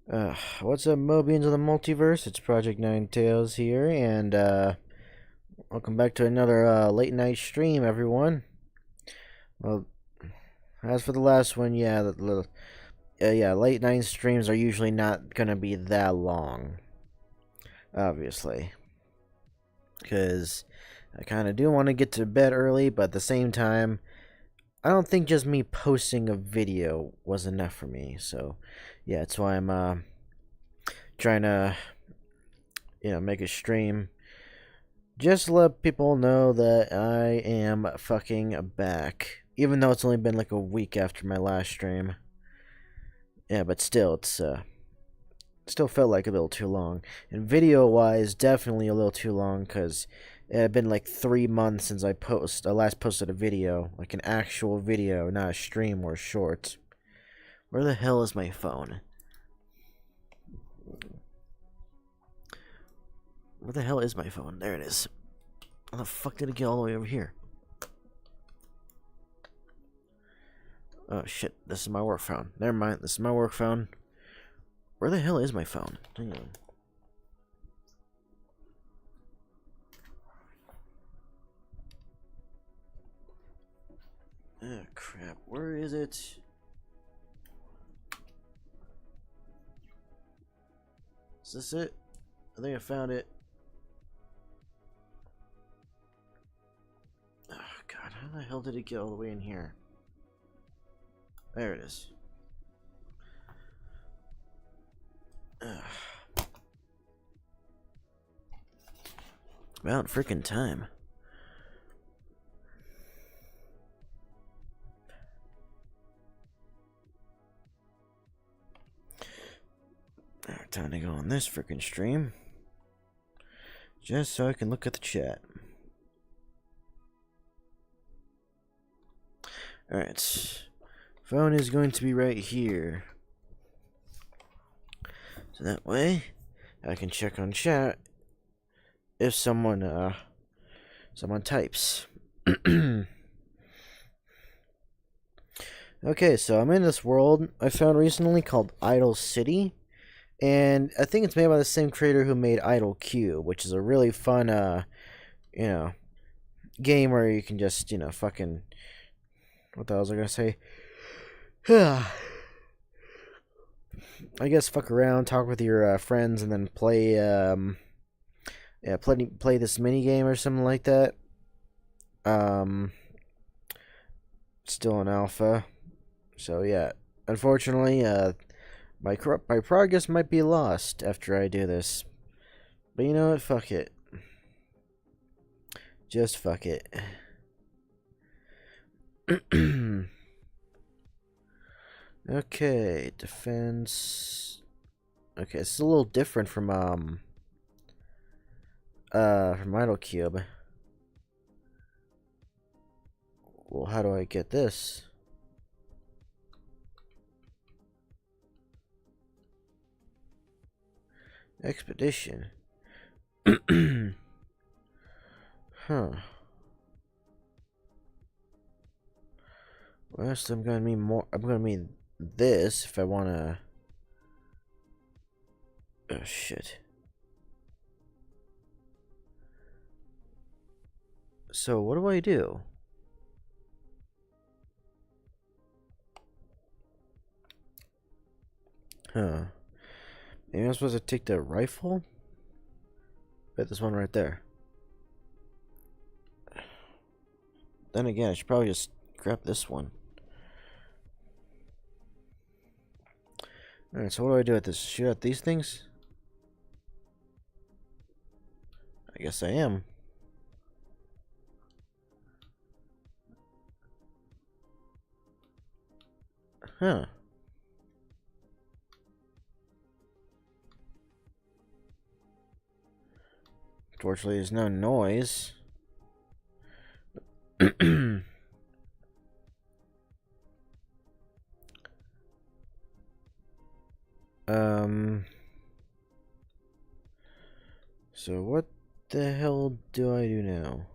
What's up, Mobians of the Multiverse? It's Project Nine Tails here, and welcome back to another late night stream, everyone. Well, as for the last one, yeah, late night streams are usually not gonna be that long, obviously, because I kind of do want to get to bed early, but at the same time, I don't think just me posting a video was enough for me. So, yeah, that's why I'm trying to make a stream. Just to let people know that I am fucking back. Even though it's only been like a week after my last stream. Yeah, but still, it's still felt like a little too long. And video-wise, definitely a little too long, because it had been like 3 months since I last posted a video. Like an actual video, not a stream or a short. Where the hell is my phone? Where the hell is my phone? There it is. How the fuck did it get all the way over here? Oh shit, this is my work phone. Never mind, this is my work phone. Where the hell is my phone? Hang on. Oh crap, where is it? Is this it? I think I found it. Oh god, how the hell did it get all the way in here? There it is. Ugh. About freaking time. Alright, time to go on this freaking stream. Just so I can look at the chat. Alright. Phone is going to be right here. So that way, I can check on chat if someone types. Okay, so I'm in this world I found recently called Idle City, and I think it's made by the same creator who made Idle Cube, which is a really fun game where you can just, fucking, what the hell was I gonna say? I guess fuck around, talk with your friends, and then play play this mini game or something like that. Still in alpha, so yeah. Unfortunately, my progress might be lost after I do this, but you know what? Fuck it. Just fuck it. Okay, defense. Okay, it's a little different from Idle Cube. Well, how do I get this? Expedition. Huh. Well, so I'm gonna need more. I'm gonna need this if I wanna. Oh shit. So what do I do? Huh. Maybe I'm supposed to take the rifle? Bet this one right there. Then again, I should probably just grab this one. Alright, so what do I do with this? Shoot at these things? I guess I am. Huh. Fortunately, there's no noise. So what the hell do I do now?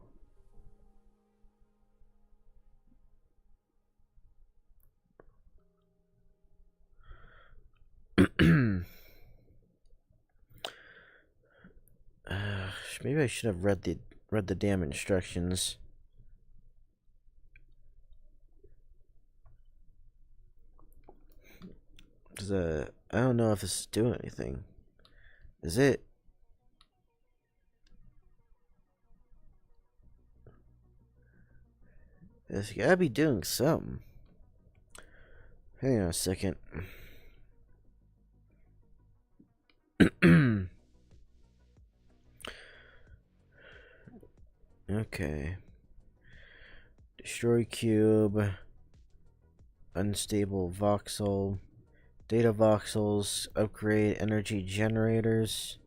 Maybe I should have read the damn instructions. Cause I don't know if this is doing anything. Is it? It's gotta be doing something. Hang on a second. Okay. Destroy cube. Unstable voxel. Data voxels. Upgrade energy generators.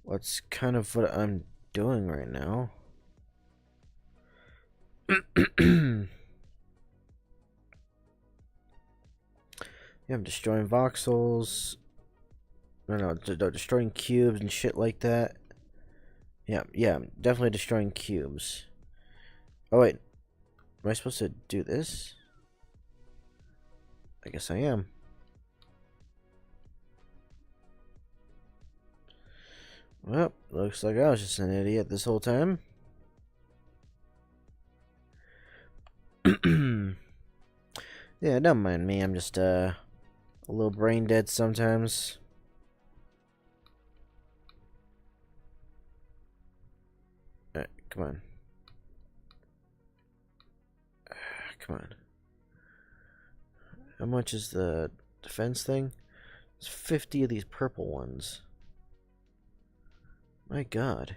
What's kind of what I'm doing right now. Yeah, I'm destroying voxels. No, destroying cubes and shit like that. Yeah, I'm definitely destroying cubes. Oh, wait. Am I supposed to do this? I guess I am. Well, looks like I was just an idiot this whole time. Yeah, don't mind me. I'm just, a little brain dead sometimes. Alright, come on. Come on. How much is the defense thing? There's 50 of these purple ones. My god.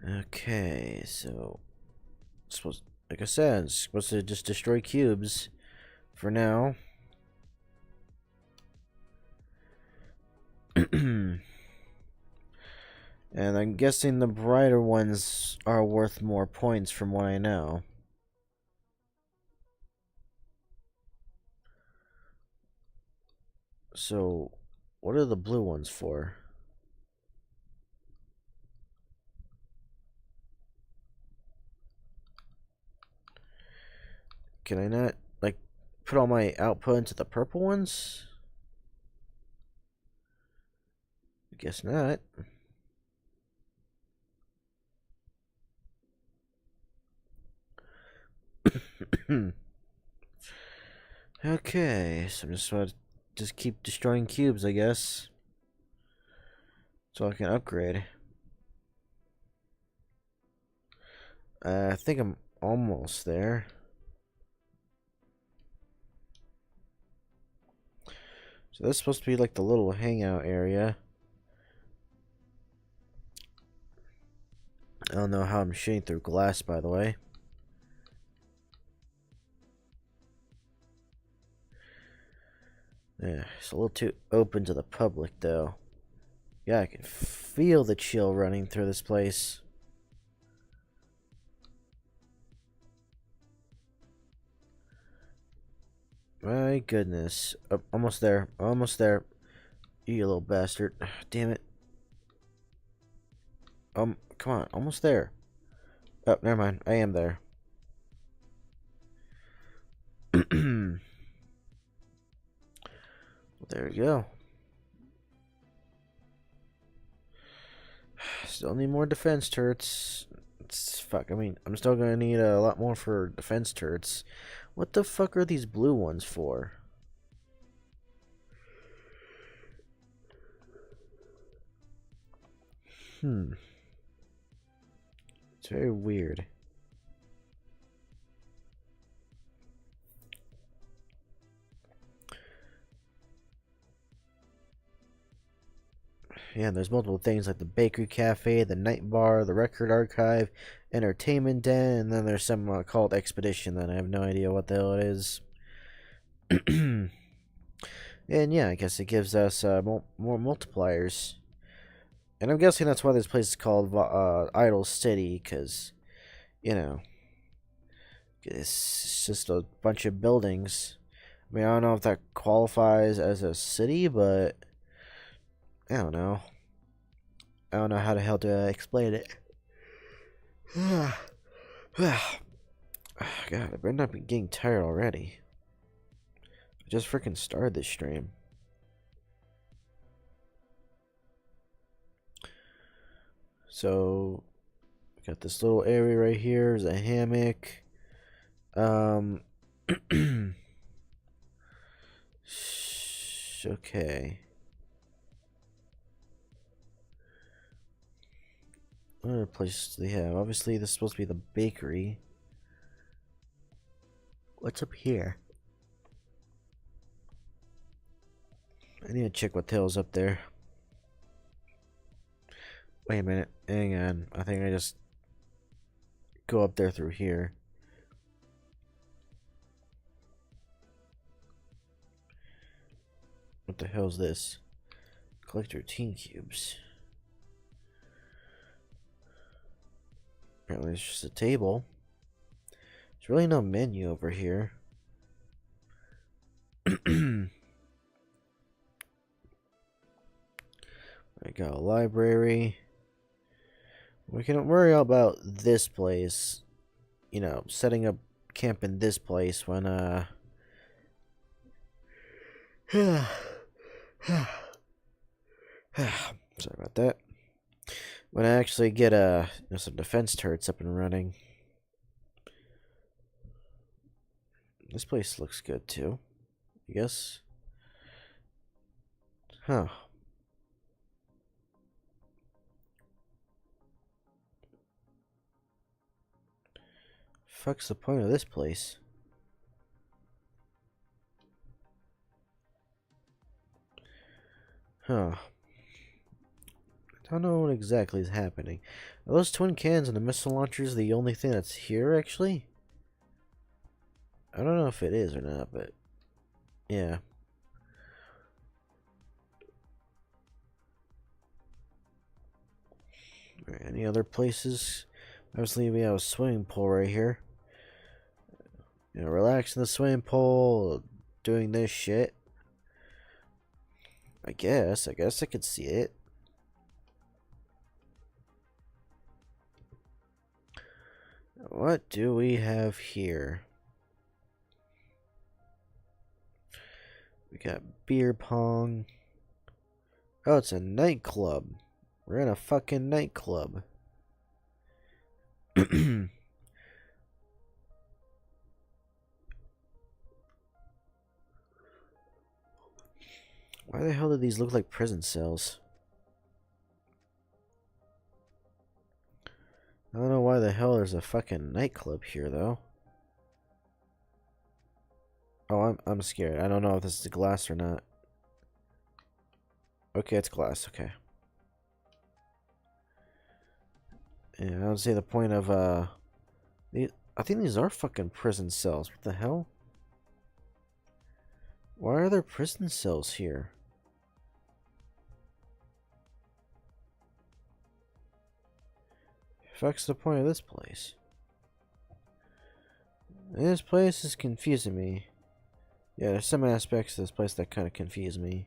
Okay, so like I said, it's supposed to just destroy cubes for now. And I'm guessing the brighter ones are worth more points from what I know. So, what are the blue ones for? Can I not, like, put all my output into the purple ones? I guess not. Okay, so I'm just going to just keep destroying cubes, I guess. So I can upgrade. I think I'm almost there. So this is supposed to be like the little hangout area. I don't know how I'm shooting through glass, by the way. Yeah, it's a little too open to the public, though. Yeah, I can feel the chill running through this place. My goodness. Oh, almost there. Almost there. You little bastard. Damn it. Come on. Almost there. Oh, never mind. I am there. Well, there we go. Still need more defense turrets. Fuck, I mean, I'm still gonna need a lot more for defense turrets. What the fuck are these blue ones for? It's very weird. Yeah, there's multiple things like the bakery cafe, the night bar, the record archive, entertainment den, and then there's some called expedition that I have no idea what the hell it is. And yeah, I guess it gives us more multipliers. And I'm guessing that's why this place is called Idle City, because, you know, it's just a bunch of buildings. I mean, I don't know if that qualifies as a city, but I don't know. I don't know how the hell to explain it. God, I better not be getting tired already. I just freaking started this stream. So, got this little area right here. There's a hammock. Okay. What other places do they have? Obviously, this is supposed to be the bakery. What's up here? I need to check what the hell's up there. Wait a minute. Hang on. I think I just go up there through here. What the hell's this? Collect 13 cubes. Apparently it's just a table. There's really no menu over here. I got a library. We can worry about this place. You know, setting up camp in this place when, Sorry about that. When I actually get, some defense turrets up and running. This place looks good, too. I guess. Huh. Fuck's the point of this place? Huh. I don't know what exactly is happening. Are those twin cannons and the missile launchers the only thing that's here, actually? I don't know if it is or not, but... yeah. Right, any other places? Obviously, we have a swimming pool right here. You know, relax in the swimming pool, doing this shit. I guess I could see it. What do we have here? We got beer pong. Oh, it's a nightclub. We're in a fucking nightclub. Why the hell do these look like prison cells? I don't know why the hell there's a fucking nightclub here, though. Oh, I'm scared. I don't know if this is glass or not. Okay, it's glass. Okay. Yeah, I don't see the point of, I think these are fucking prison cells. What the hell? Why are there prison cells here? Fuck's the point of this place? This place is confusing me. Yeah, there's some aspects of this place that kind of confuse me.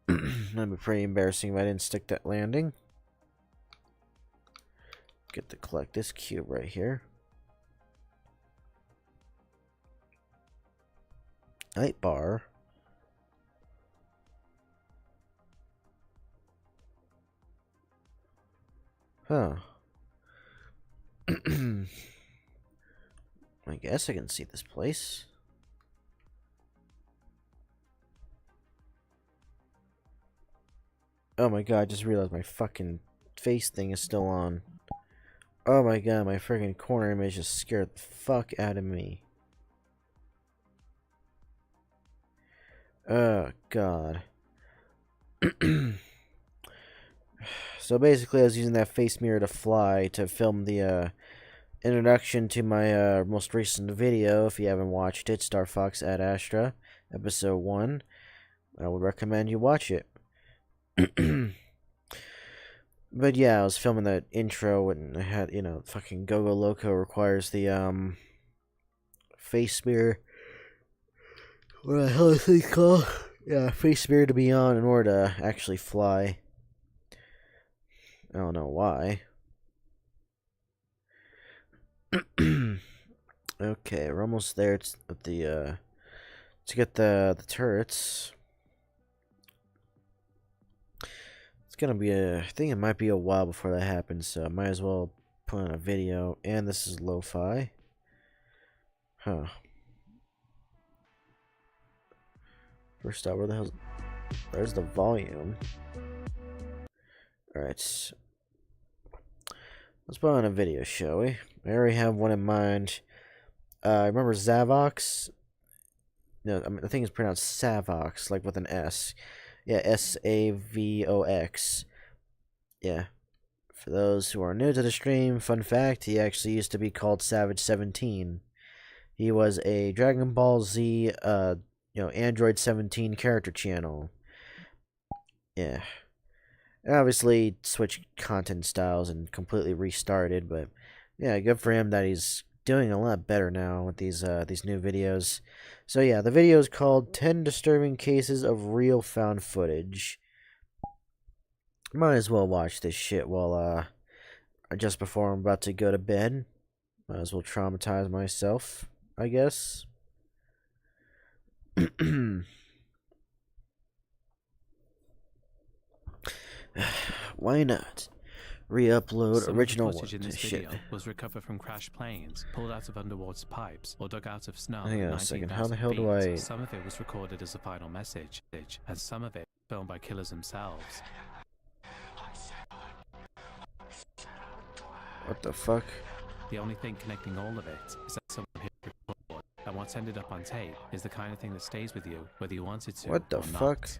That'd be pretty embarrassing if I didn't stick that landing. Get to collect this cube right here. Night bar. Huh. I guess I can see this place. Oh my god, I just realized my fucking face thing is still on. Oh my god, my freaking corner image just scared the fuck out of me. Oh god. So basically, I was using that face mirror to fly to film the introduction to my most recent video. If you haven't watched it, Star Fox at Astra, episode 1. I would recommend you watch it. But yeah, I was filming that intro and I had, you know, fucking Go Go Loco requires the face mirror. What the hell is it called? Yeah, face mirror to be on in order to actually fly. I don't know why. Okay, we're almost there. It's at the to get the turrets. It's gonna be I think it might be a while before that happens, so I might as well put on a video. And this is lo-fi. Huh. First up, where the hell's... There's the volume. Alright. Let's put on a video, shall we? I already have one in mind. Remember Zavox? No, I think it's pronounced Savox, like with an S. Yeah, Savox. Yeah. For those who are new to the stream, fun fact, he actually used to be called Savage17. He was a Dragon Ball Z, Android 17 character channel. Yeah. Obviously, switched content styles and completely restarted, but yeah, good for him that he's doing a lot better now with these new videos. So yeah, the video is called 10 Disturbing Cases of Real Found Footage. Might as well watch this shit while just before I'm about to go to bed. Might as well traumatize myself, I guess. Why not? Re-upload original footage in this video was recovered from crashed planes, pulled out of underwater pipes, or dug out of snow. Hang on a second. How the hell do I... Some of it was recorded as a final message, and some of it filmed by killers themselves. What the fuck? The only thing connecting all of it is that someone hit record, and what's ended up on tape is the kind of thing that stays with you, whether you want it to. What the fuck? Not.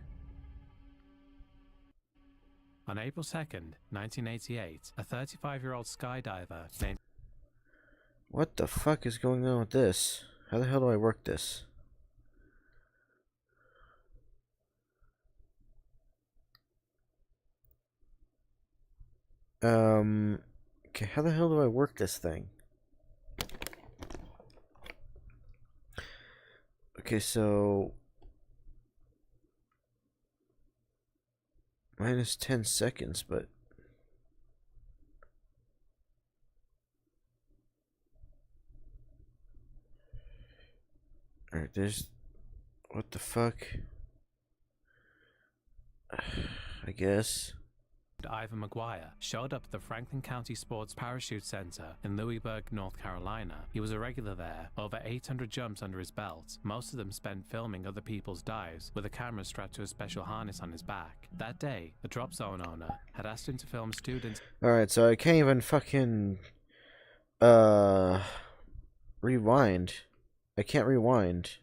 On April 2nd, 1988, a 35-year-old skydiver named... What the fuck is going on with this? How the hell do I work this? Okay, how the hell do I work this thing? Okay, so... minus 10 seconds, but... Alright, there's... What the fuck? I guess... Ivan McGuire showed up at the Franklin County Sports Parachute Center in Louisburg, North Carolina. He was a regular there, over 800 jumps under his belt, most of them spent filming other people's dives with a camera strapped to a special harness on his back. That day, the drop zone owner had asked him to film students. Alright, so I can't even fucking rewind. I can't rewind.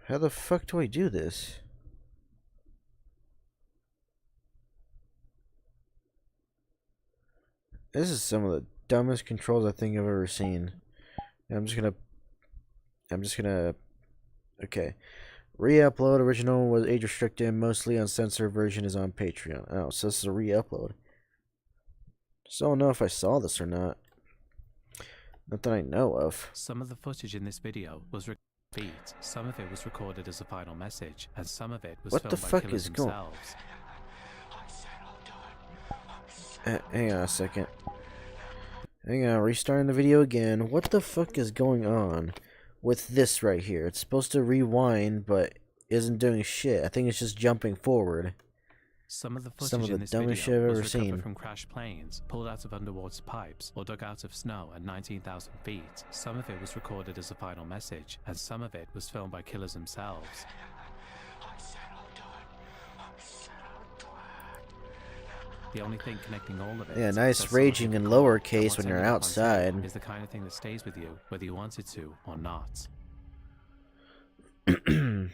How the fuck do I do this? This is some of the dumbest controls I think I've ever seen. I'm just gonna okay. Re-upload original was age restricted, mostly uncensored version is on Patreon. Oh, so this is a re-upload. So I don't know if I saw this or not. Not that I know of. Some of the footage in this video was some of it was recorded as a final message, and some of it was what filmed the by fuck killers is going? themselves. Hang on a second. Hang on, restarting the video again. What the fuck is going on with this right here? It's supposed to rewind, but isn't doing shit. I think it's just jumping forward. Some of the footage in this video was recovered from crashed planes, pulled out of underwater pipes, or dug out of snow at 19,000 feet. Some of it was recorded as a final message, and some of it was filmed by killers themselves. The only thing connecting all of it, yeah, nice raging in lowercase when you're outside, is the kind of thing that stays with you, whether you want it to or not.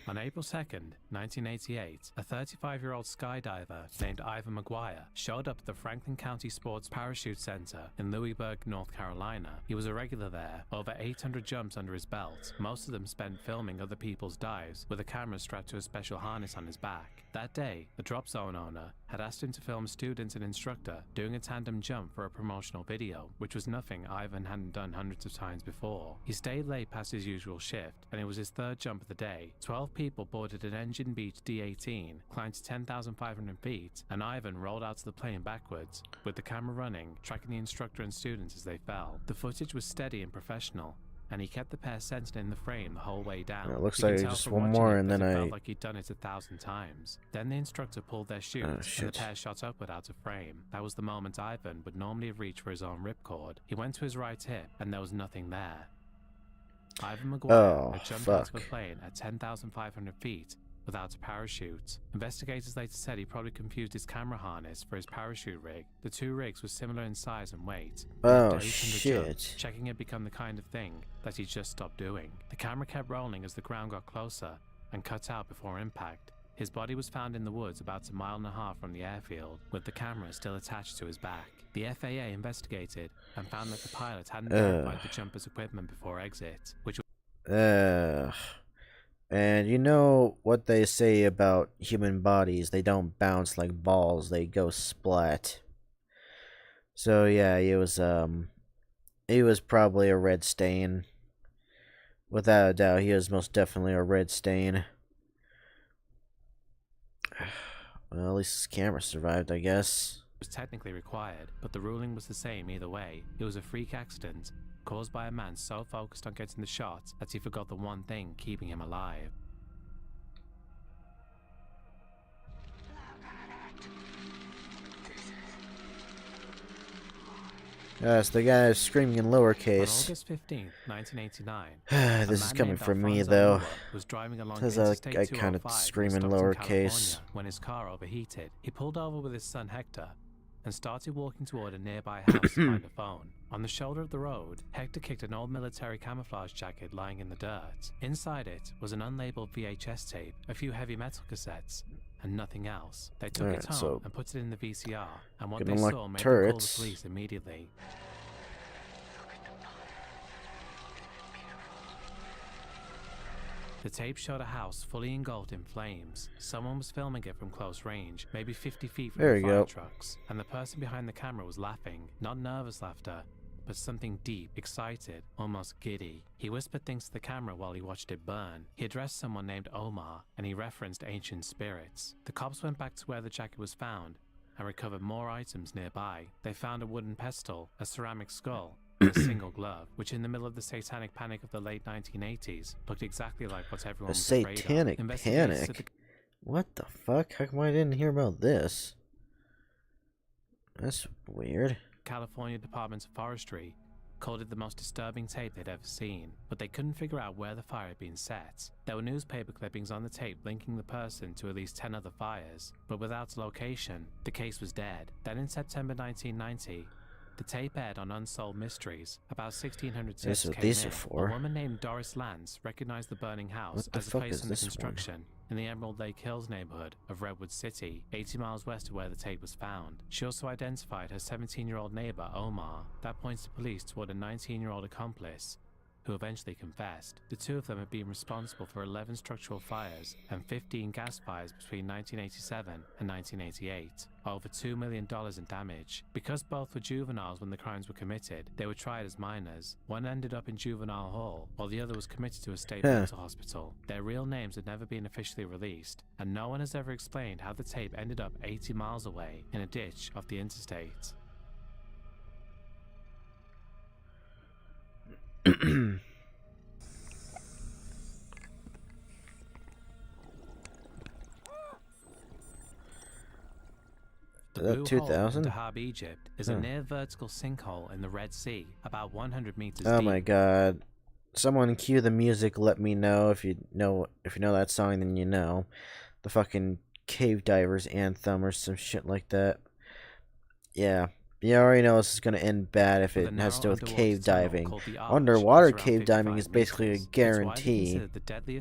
On April 2nd, 1988, a 35-year-old skydiver named Ivan McGuire showed up at the Franklin County Sports Parachute Center in Louisburg, North Carolina. He was a regular there, over 800 jumps under his belt, most of them spent filming other people's dives with a camera strapped to a special harness on his back. That day, the drop zone owner had asked him to film students and instructor doing a tandem jump for a promotional video, which was nothing Ivan hadn't done hundreds of times before. He stayed late past his usual shift, and it was his third jump of the day. 12 people boarded an Engine Beach D-18, climbed to 10,500 feet, and Ivan rolled out of the plane backwards, with the camera running, tracking the instructor and students as they fell. The footage was steady and professional, and he kept the pair centered in the frame the whole way down. It looks You like could tell just from one watching more, it and that then it I. felt like he'd done it 1,000 times. Then the instructor pulled their chute, and the shit. pair shot upward out of frame. That was the moment Ivan would normally have reached for his own ripcord. He went to his right hip, and there was nothing there. Ivan Maguire had jumped out of a plane at 10,500 feet without a parachute. Investigators later said he probably confused his camera harness for his parachute rig. The two rigs were similar in size and weight. Oh, After 800 shit. jumps, checking had become the kind of thing that he just stopped doing. The camera kept rolling as the ground got closer and cut out before impact. His body was found in the woods about 1.5 miles from the airfield, with the camera still attached to his back. The FAA investigated and found that the pilot hadn't verified the jumper's equipment before exit, which And you know what they say about human bodies, they don't bounce like balls, they go splat. So yeah, he was probably a red stain. Without a doubt, he was most definitely a red stain. Well, at least his camera survived, I guess. was technically required, but the ruling was the same either way. It was a freak accident caused by a man so focused on getting the shot that he forgot the one thing keeping him alive. Yes, the guy is screaming in On lowercase. August 15th, 1989, This is coming from me, Alfonso though. Mula was driving along Says Interstate I kind of 205 scream in Stockton, lowercase. California, when his car overheated. He pulled over with his son Hector and started walking toward a nearby house to find a phone. On the shoulder of the road, Hector kicked an old military camouflage jacket lying in the dirt. Inside it was an unlabeled VHS tape, a few heavy metal cassettes, and nothing else. They took it home and put it in the VCR, and what they saw made them call the police immediately. The tape showed a house fully engulfed in flames. Someone was filming it from close range, maybe 50 feet from the fire trucks, and the person behind the camera was laughing, not nervous laughter, but something deep, excited, almost giddy. He whispered things to the camera while he watched it burn. He addressed someone named Omar, and he referenced ancient spirits. The cops went back to where the jacket was found and recovered more items nearby. They found a wooden pestle, a ceramic skull, and a single glove, which in the middle of the satanic panic of the late 1980s looked exactly like what everyone was afraid of. Satanic panic? What the fuck? How come I didn't hear about this? That's weird. California Department of Forestry called it the most disturbing tape they'd ever seen, but they couldn't figure out where the fire had been set. There were newspaper clippings on the tape linking the person to at least 10 other fires, but without a location, the case was dead. Then in September 1990, the tape aired on Unsolved Mysteries. About 1,600 tips came in. A woman named Doris Lance recognized the burning house as a place under construction in the Emerald Lake Hills neighborhood of Redwood City, 80 miles west of where the tape was found. She also identified her 17-year-old neighbor, Omar. That points the police toward a 19-year-old accomplice who eventually confessed. The two of them had been responsible for 11 structural fires and 15 gas fires between 1987 and 1988, over $2 million in damage. Because both were juveniles when the crimes were committed, they were tried as minors. One ended up in juvenile hall, while the other was committed to a state mental hospital. Their real names had never been officially released, and no one has ever explained how the tape ended up 80 miles away in a ditch off the interstate. The Blue Hole in Dahab, Egypt, is a near vertical sinkhole in the Red Sea, about 100 meters deep. Oh my god. Someone cue the music, let me know if you know that song, then you know. The fucking Cave Divers anthem or some shit like that. Yeah. You already know this is going to end bad if it has to do with cave diving. Underwater cave diving is basically a guarantee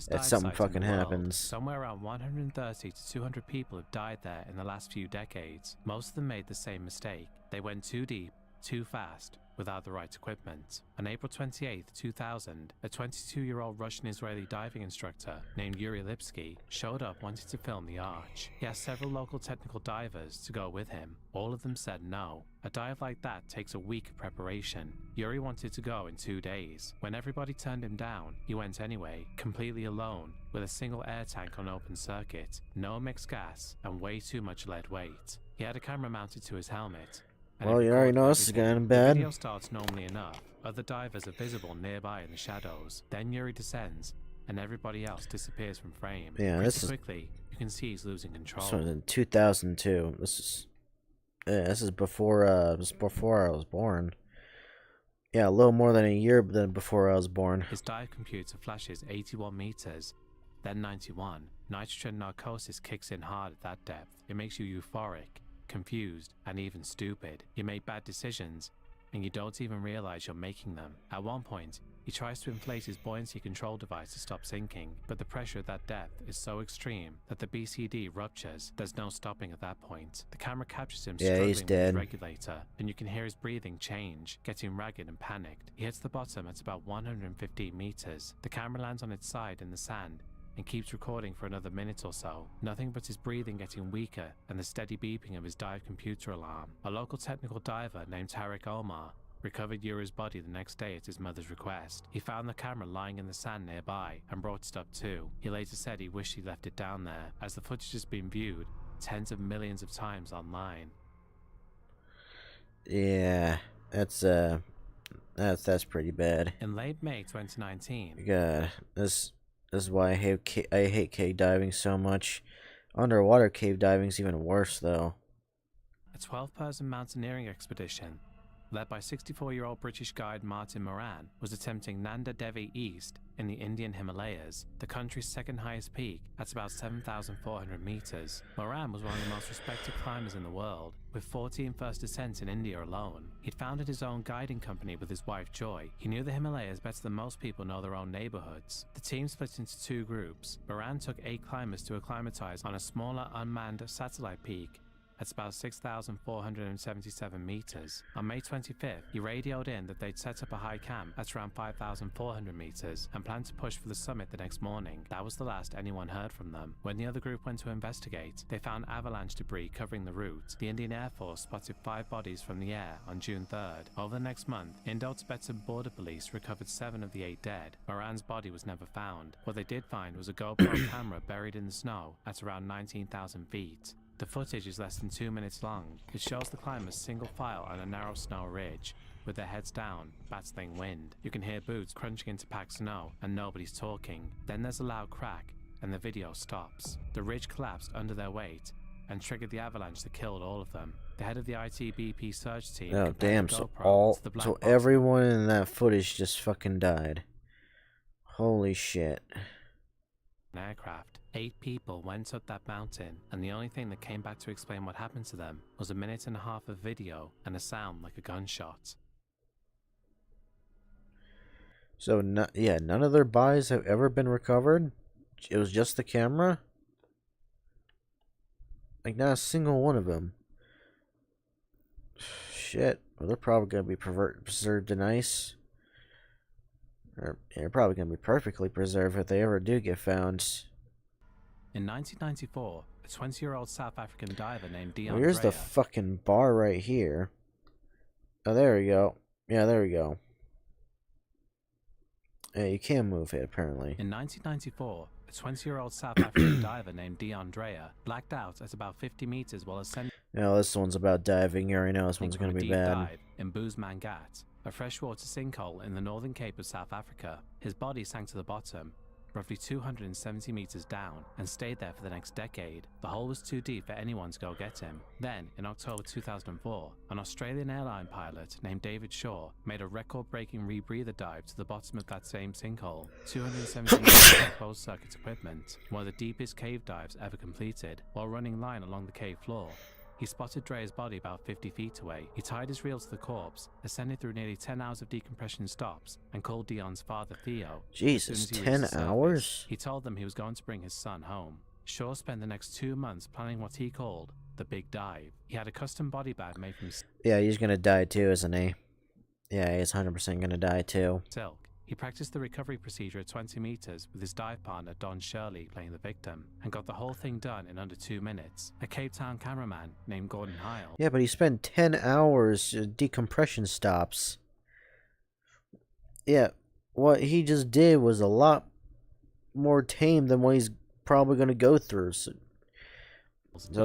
that something fucking happens. Somewhere around 130 to 200 people have died there in the last few decades. Most of them made the same mistake. They went too deep, too fast, without the right equipment. On April 28, 2000, a 22-year-old Russian-Israeli diving instructor named Yuri Lipsky showed up wanting to film the arch. He asked several local technical divers to go with him. All of them said no. A dive like that takes a week of preparation. Yuri wanted to go in 2 days. When everybody turned him down, he went anyway, completely alone, with a single air tank on open circuit, no mixed gas, and way too much lead weight. He had a camera mounted to his helmet. Well, you already know this is getting bad. The video starts normally enough. Other divers are visible nearby in the shadows. Then Yuri descends, and everybody else disappears from frame. Yeah, Pretty quickly, you can see he's losing control. This was in 2002. This is before I was born. Yeah, a little more than a year before I was born. His dive computer flashes 81 meters, then 91. Nitrogen narcosis kicks in hard at that depth. It makes you euphoric, confused, and even stupid. You make bad decisions, and you don't even realize you're making them. At one point, he tries to inflate his buoyancy control device to stop sinking, but the pressure at that depth is so extreme that the BCD ruptures. There's no stopping at that point. The camera captures him struggling with his regulator, and you can hear his breathing change, getting ragged and panicked. He hits the bottom at about 115 meters. The camera lands on its side in the sand and keeps recording for another minute or so, nothing but his breathing getting weaker and the steady beeping of his dive computer alarm. A local technical diver named Tarek Omar recovered Yuri's body the next day at his mother's request. He found the camera lying in the sand nearby and brought it up too. He later said he wished he left it down there, as the footage has been viewed tens of millions of times online. Yeah, that's pretty bad. In late May 2019, God, this is why I hate cave diving so much. Underwater cave diving's even worse, though. A 12-person mountaineering expedition, led by 64-year-old British guide Martin Moran, was attempting Nanda Devi East in the Indian Himalayas, the country's second highest peak at about 7,400 meters. Moran was one of the most respected climbers in the world, with 14 first ascents in India alone. He'd founded his own guiding company with his wife Joy. He knew the Himalayas better than most people know their own neighborhoods. The team split into 2 groups. Moran took 8 climbers to acclimatize on a smaller unmanned satellite peak at about 6,477 meters. On May 25th, he radioed in that they'd set up a high camp at around 5,400 meters and planned to push for the summit the next morning. That was the last anyone heard from them. When the other group went to investigate, they found avalanche debris covering the route. The Indian Air Force spotted 5 bodies from the air on June 3rd. Over the next month, Indo-Tibetan Border Police recovered 7 of the 8 dead. Moran's body was never found. What they did find was a GoPro camera buried in the snow at around 19,000 feet. The footage is less than 2 minutes long. It shows the climbers single file on a narrow snow ridge, with their heads down, battling wind. You can hear boots crunching into packed snow, and nobody's talking. Then there's a loud crack, and the video stops. The ridge collapsed under their weight, and triggered the avalanche that killed all of them. The head of the ITBP search team. Oh damn! So everyone in that footage just fucking died. Holy shit! Aircraft. 8 people went up that mountain, and the only thing that came back to explain what happened to them was a minute and a half of video and a sound like a gunshot. So, none of their bodies have ever been recovered? It was just the camera? Like, not a single one of them. Shit. Well, they're probably going to be preserved in ice. Or, they're probably going to be perfectly preserved if they ever do get found. In 1994, a 20-year-old South African diver named Dion Well, here's the fucking bar right here. Oh, there we go. Yeah, there we go. Yeah, you can move it, apparently. In 1994, a 20-year-old South African diver named Dion Dreyer blacked out at about 50 meters while ascending. No, this one's about diving. You already know this one's going to be bad. Dive in Boesmangat, a freshwater sinkhole in the northern Cape of South Africa. His body sank to the bottom, roughly 270 meters down, and stayed there for the next decade. The hole was too deep for anyone to go get him. Then, in October 2004, an Australian airline pilot named David Shaw made a record-breaking rebreather dive to the bottom of that same sinkhole, 270 meters of closed-circuit equipment, one of the deepest cave dives ever completed. While running line along the cave floor, he spotted Dreyer's body about 50 feet away. He tied his reel to the corpse, ascended through nearly 10 hours of decompression stops, and called Dion's father, Theo. Jesus, 10 hours? He told them he was going to bring his son home. Shaw spent the next 2 months planning what he called the Big Dive. He had a custom body bag made from... Yeah, he's gonna die too, isn't he? Yeah, he's 100% gonna die too. Silk. He practiced the recovery procedure at 20 meters with his dive partner Don Shirley playing the victim, and got the whole thing done in under 2 minutes. A Cape Town cameraman named Gordon Heil. Yeah, but he spent 10 hours decompression stops. Yeah, what he just did was a lot more tame than what he's probably gonna go through. So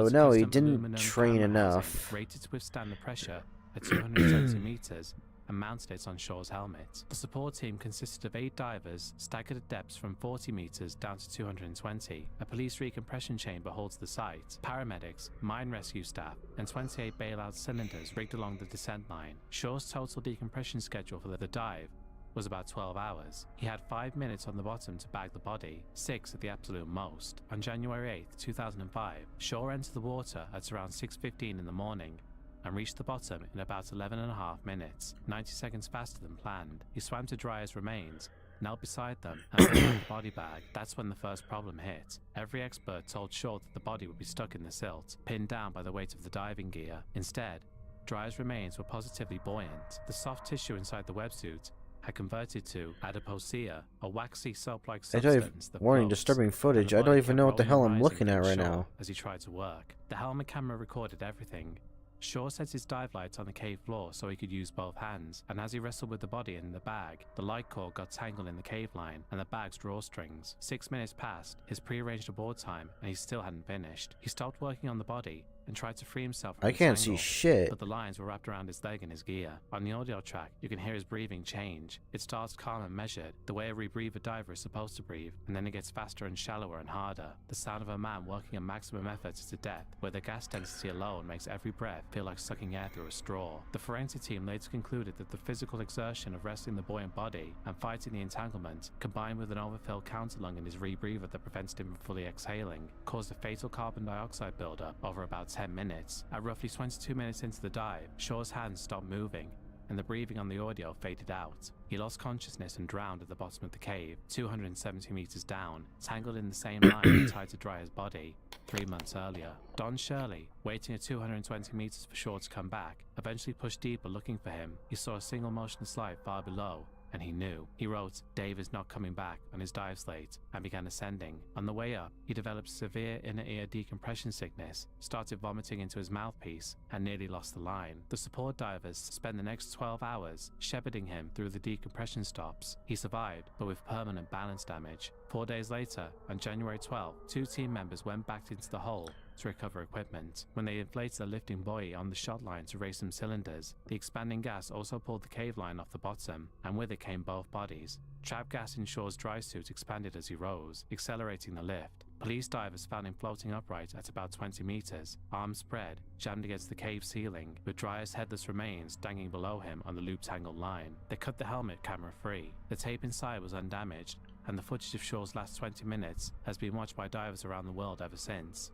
no, he didn't train enough. Rated to withstand the pressure at 270 meters, and mounted it on Shaw's helmet. The support team consisted of 8 divers staggered at depths from 40 meters down to 220. A police recompression chamber holds the site, paramedics, mine rescue staff, and 28 bailout cylinders rigged along the descent line. Shaw's total decompression schedule for the dive was about 12 hours. He had 5 minutes on the bottom to bag the body, 6 at the absolute most. On January 8, 2005, Shaw entered the water at around 6:15 in the morning and reached the bottom in about 11.5 minutes, 90 seconds faster than planned. He swam to dry his remains, knelt beside them, and picked up the body bag. That's when the first problem hit. Every expert told Shaw that the body would be stuck in the silt, pinned down by the weight of the diving gear. Instead, Dryer's remains were positively buoyant. The soft tissue inside the wetsuit had converted to adipocea, a waxy soap-like substance that warning, floats, disturbing footage. and the I don't body even kept know what the hell rolling I'm and looking rising at right against Shaw now. as he tried to work. The helmet camera recorded everything. Shaw set his dive lights on the cave floor so he could use both hands, and as he wrestled with the body in the bag, the light cord got tangled in the cave line and the bag's drawstrings. 6 minutes passed, his pre-arranged aboard time, and he still hadn't finished. He stopped working on the body and tried to free himself from I the can't see tangle, shit. but the lines were wrapped around his leg and his gear. On the audio track, you can hear his breathing change. It starts calm and measured, the way a rebreather diver is supposed to breathe, and then it gets faster and shallower and harder. The sound of a man working at maximum effort to depth, where the gas density alone makes every breath feel like sucking air through a straw. The forensic team later concluded that the physical exertion of wrestling the buoyant body and fighting the entanglement, combined with an overfilled counterlung in his rebreather that prevented him from fully exhaling, caused a fatal carbon dioxide buildup over about 10 minutes. At roughly 22 minutes into the dive, Shaw's hands stopped moving, and the breathing on the audio faded out. He lost consciousness and drowned at the bottom of the cave, 270 meters down, tangled in the same line tied to Dryer's body 3 months earlier. Don Shirley, waiting at 220 meters for Shaw to come back, eventually pushed deeper looking for him. He saw a single motionless slide far below, and he knew. He wrote, "Dave is not coming back" on his dive slate and began ascending. On the way up, he developed severe inner ear decompression sickness, started vomiting into his mouthpiece, and nearly lost the line. The support divers spent the next 12 hours shepherding him through the decompression stops. He survived, but with permanent balance damage. 4 days later, on January 12, 2 team members went back into the hole to recover equipment. When they inflated the lifting buoy on the shot line to raise some cylinders, the expanding gas also pulled the cave line off the bottom, and with it came both bodies. Trapped gas in Shaw's dry suit expanded as he rose, accelerating the lift. Police divers found him floating upright at about 20 meters, arms spread, jammed against the cave ceiling, with Dryer's headless remains dangling below him on the loop-tangled line. They cut the helmet camera free. The tape inside was undamaged, and the footage of Shaw's last 20 minutes has been watched by divers around the world ever since.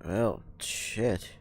Well, shit.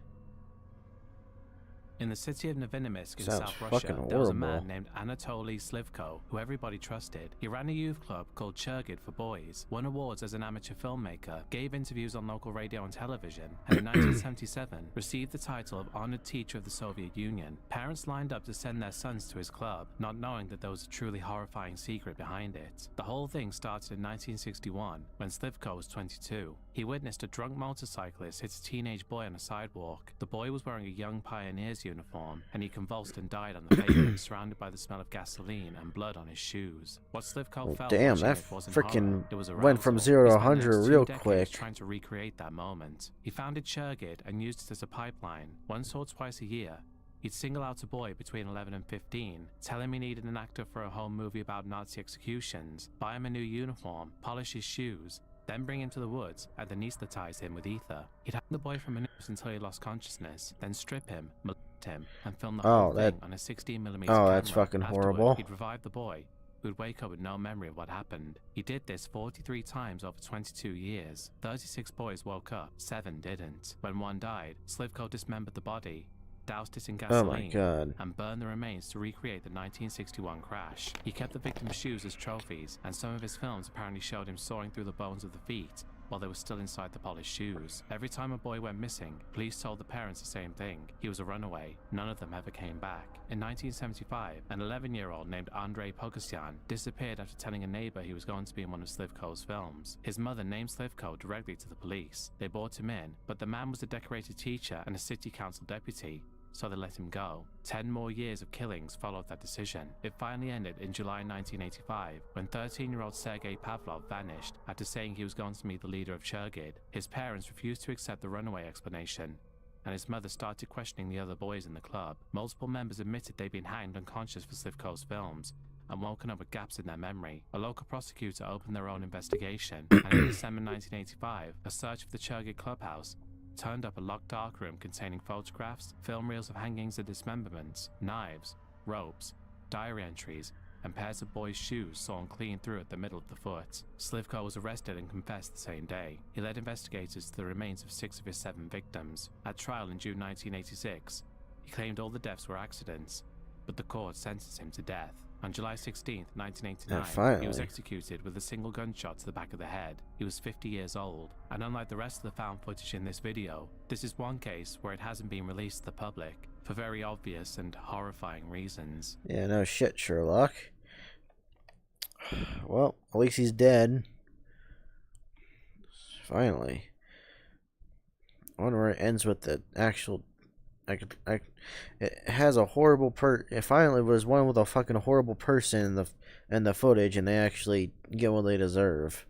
In the city of Novinimirsk in Sounds South Russia, fucking there was a horrible. man named Anatoly Slivko, who everybody trusted. He ran a youth club called Churgid for boys, won awards as an amateur filmmaker, gave interviews on local radio and television, and in 1977 received the title of Honored Teacher of the Soviet Union. Parents lined up to send their sons to his club, not knowing that there was a truly horrifying secret behind it. The whole thing started in 1961, when Slivko was 22. He witnessed a drunk motorcyclist hit a teenage boy on a sidewalk. The boy was wearing a Young Pioneers uniform, and he convulsed and died on the pavement, surrounded by the smell of gasoline and blood on his shoes. What Slivko felt Damn, watching that it wasn't frickin' horror, it was went from arousal. 0 He to spent the 100 next 2 real decades quick. trying to recreate that moment. He founded Churgid and used it as a pipeline. Once or twice a year, he'd single out a boy between 11 and 15, tell him he needed an actor for a home movie about Nazi executions, buy him a new uniform, polish his shoes, then bring him to the woods and anesthetize him with ether. He'd hang the boy from a noose until he lost consciousness, then strip him, molest him, and film the whole thing on a 16mm camera. That's fucking Afterward, horrible. he'd revive the boy, who'd wake up with no memory of what happened. He did this 43 times over 22 years. 36 boys woke up, 7 didn't. When one died, Slivko dismembered the body, doused it in Oh my gasoline, god. and burned the remains to recreate the 1961 crash. He kept the victim's shoes as trophies, and some of his films apparently showed him sawing through the bones of the feet while they were still inside the polished shoes. Every time a boy went missing, police told the parents the same thing. He was a runaway. None of them ever came back. In 1975, an 11-year-old named Andrei Pogosyan disappeared after telling a neighbor he was going to be in one of Slivko's films. His mother named Slivko directly to the police. They brought him in, but the man was a decorated teacher and a city council deputy, so they let him go. 10 more years of killings followed that decision. It finally ended in July 1985, when 13-year-old Sergei Pavlov vanished after saying he was going to meet the leader of Chergid. His parents refused to accept the runaway explanation, and his mother started questioning the other boys in the club. Multiple members admitted they'd been hanged unconscious for Slivko's films and woken up with gaps in their memory. A local prosecutor opened their own investigation, and in December 1985, a search for the Chergid clubhouse turned up a locked darkroom containing photographs, film reels of hangings and dismemberments, knives, ropes, diary entries, and pairs of boys' shoes sawn clean through at the middle of the foot. Slivko was arrested and confessed the same day. He led investigators to the remains of 6 of his 7 victims. At trial in June 1986, he claimed all the deaths were accidents, but the court sentenced him to death. On July 16, 1989, he was executed with a single gunshot to the back of the head. He was 50 years old, and unlike the rest of the found footage in this video, this is one case where it hasn't been released to the public, for very obvious and horrifying reasons. Yeah, no shit, Sherlock. Well, at least he's dead. Finally. I wonder where it ends with the actual... it has a horrible it finally was one with a fucking horrible person in the footage, and they actually get what they deserve.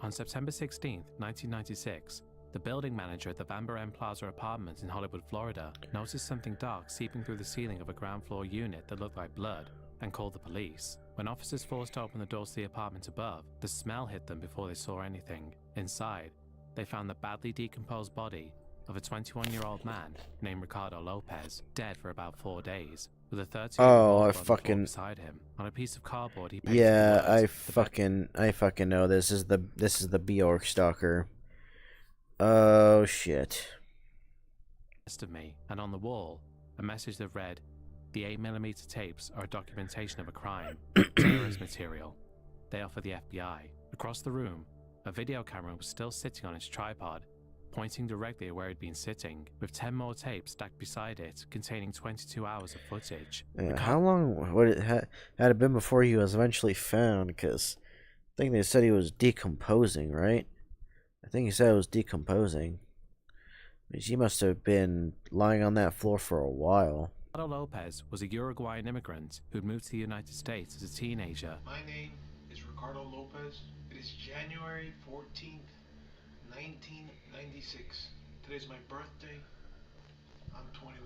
On September 16, 1996, the building manager at the Van Buren Plaza apartments in Hollywood, Florida, noticed something dark seeping through the ceiling of a ground floor unit that looked like blood, and called the police. When officers forced open the doors to the apartment above, the smell hit them before they saw anything. Inside, they found the badly decomposed body of a 21-year-old man named Ricardo Lopez, dead for about 4 days, with a 13-year-old beside him. On a piece of cardboard, he painted Yeah, the words, I fucking know this is the Bjork stalker. Oh shit. Rest of me, and on the wall, a message that read, "The 8mm tapes are a documentation of a crime, terrorist material. They are for the FBI." Across the room, a video camera was still sitting on its tripod, pointing directly at where it'd been sitting, with 10 more tapes stacked beside it, containing 22 hours of footage. How long would it had it been before he was eventually found? Because I think they said he was decomposing, right? I think he said it was decomposing. He must have been lying on that floor for a while. Ricardo Lopez was a Uruguayan immigrant who'd moved to the United States as a teenager. My name is Ricardo Lopez. It is January 14th, 1996. Today's my birthday. I'm 21.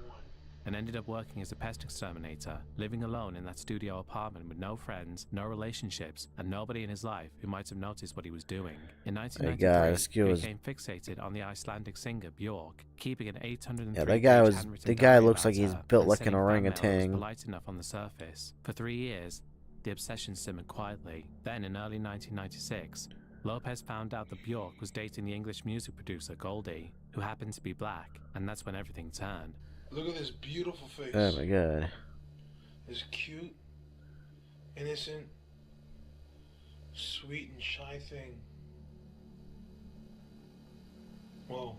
And ended up working as a pest exterminator, living alone in that studio apartment with no friends, no relationships, and nobody in his life who might have noticed what he was doing. In 1993, he became fixated on the Icelandic singer Bjork, keeping an 803-page the guy looks like he's built like an orangutan. Polite enough on the surface. For 3 years, the obsession simmered quietly. Then, in early 1996, Lopez found out that Bjork was dating the English music producer Goldie, who happened to be black, and that's when everything turned. Look at this beautiful face. Oh my god. This cute, innocent, sweet and shy thing. Whoa.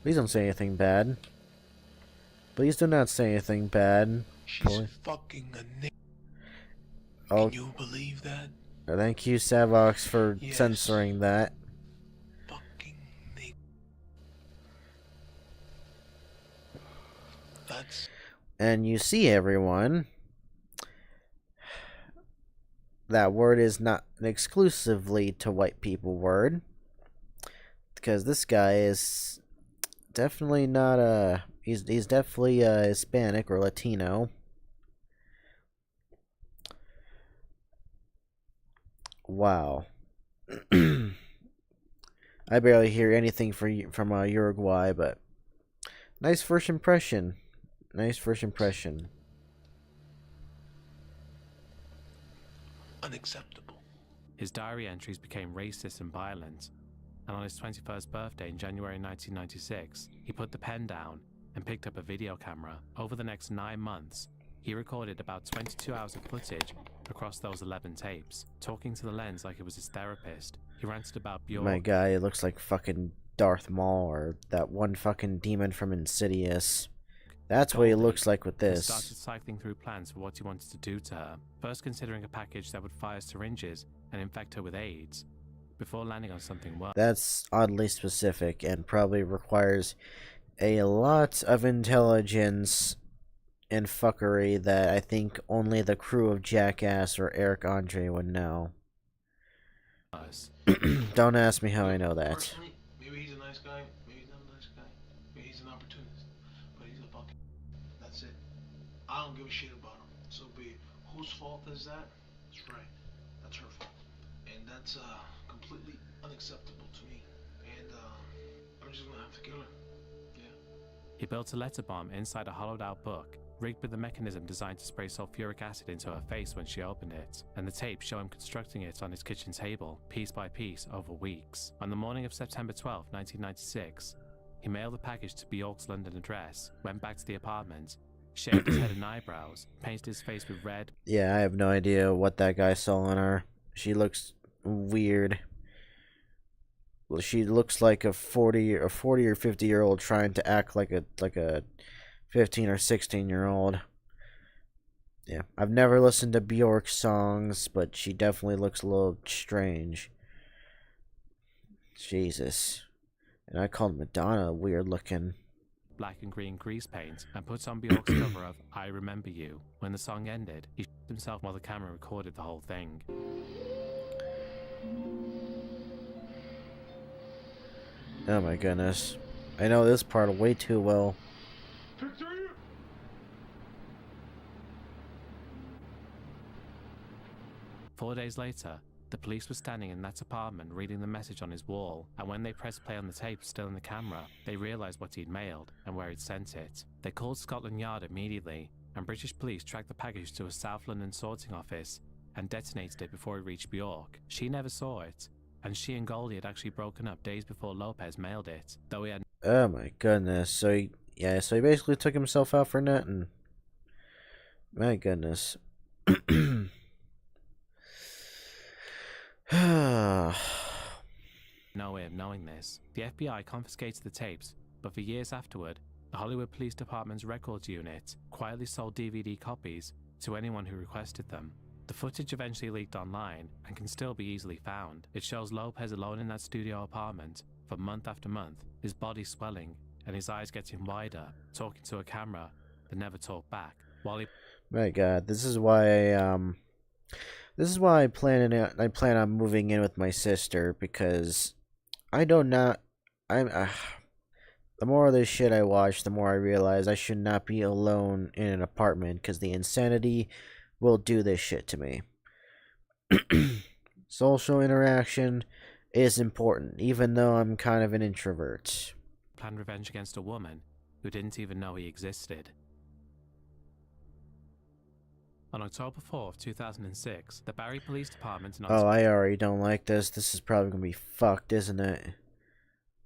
Please don't say anything bad. Please do not say anything bad. She's fucking a nigga. Oh. Can you believe that? Thank you, Savox, for censoring that. Fucking nigga. That's... And you see, everyone, that word is not an exclusively to white people word, because this guy is definitely not a... He's definitely Hispanic or Latino. Wow. I barely hear anything from Uruguay, but nice first impression. Nice first impression. unacceptable. His diary entries became racist and violent, and on his 21st birthday in January 1996, he put the pen down and picked up a video camera. Over the next 9 months, He recorded about 22 hours of footage across those 11 tapes, talking to the lens like it was his therapist. He ranted about Bjork. My guy, it looks like fucking Darth Maul or that one fucking demon from Insidious. That's what he Goldie, looks like with and this. started cycling through plans for what he wanted to do to her, first considering a package that would fire syringes and infect her with AIDS, before landing on something worse. That's oddly specific and probably requires a lot of intelligence and fuckery that I think only the crew of Jackass or Eric Andre would know. Don't ask me how I know that. Personally, maybe he's a nice guy, maybe he's not a nice guy, maybe he's an opportunist, but he's a fucking. That's it. I don't give a shit about him. So be it. Whose fault is that? That's right. That's her fault. And that's completely unacceptable to me. And I'm just gonna have to kill her. Yeah. He built a letter bomb inside a hollowed out book, rigged with a mechanism designed to spray sulfuric acid into her face when she opened it, and the tapes show him constructing it on his kitchen table, piece by piece, over weeks. On the morning of September 12, 1996, he mailed the package to Bjork's London address, went back to the apartment, shaved his head and eyebrows, painted his face with red. Yeah, I have no idea what that guy saw in her. She looks weird. Well, she looks like a 40 or 50-year-old trying to act like a 15 or 16-year-old. Yeah, I've never listened to Bjork songs, but she definitely looks a little strange. Jesus. And I called Madonna weird looking. Black and green grease paint and put on Bjork's cover of I Remember You. When the song ended, he shot himself while the camera recorded the whole thing. Oh my goodness. I know this part way too well. 4 days later, the police were standing in that apartment reading the message on his wall, and when they pressed play on the tape still in the camera, they realised what he'd mailed and where he'd sent it. They called Scotland Yard immediately, and British police tracked the package to a South London sorting office and detonated it before it reached Bjork. She never saw it, and she and Goldie had actually broken up days before Lopez mailed it, though he had. Oh my goodness. So he basically took himself out for nothing. My goodness. No way of knowing this. The FBI confiscated the tapes, but for years afterward, the Hollywood Police Department's records unit quietly sold DVD copies to anyone who requested them. The footage eventually leaked online and can still be easily found. It shows Lopez alone in that studio apartment for month after month, his body swelling and his eyes getting wider, talking to a camera that never talked back. While he My God, this is why I plan on moving in with my sister, because the more of this shit I watch, the more I realize I should not be alone in an apartment, because the insanity will do this shit to me. Social interaction is important, even though I'm kind of an introvert. planned revenge against a woman who didn't even know he existed. On October 4th, 2006, the Barry Police Department in Oh, I already don't like this. This is probably gonna be fucked, isn't it?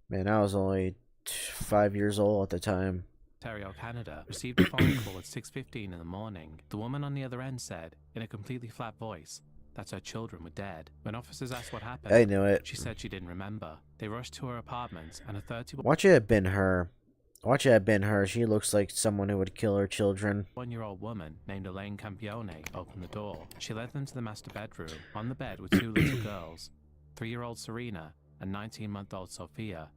Man, I was only 5 years old at the time. Ontario, Canada, received a phone call at 6:15 in the morning. The woman on the other end said, in a completely flat voice, that her children were dead. When officers asked what happened, I knew it. she said she didn't remember. They rushed to her apartment, and a 31 Watch it have been her. She looks like someone who would kill her children. one-year-old woman named Elaine Campione opened the door. She led them to the master bedroom. On the bed were two little girls, 3-year-old Serena and 19-month-old Sophia,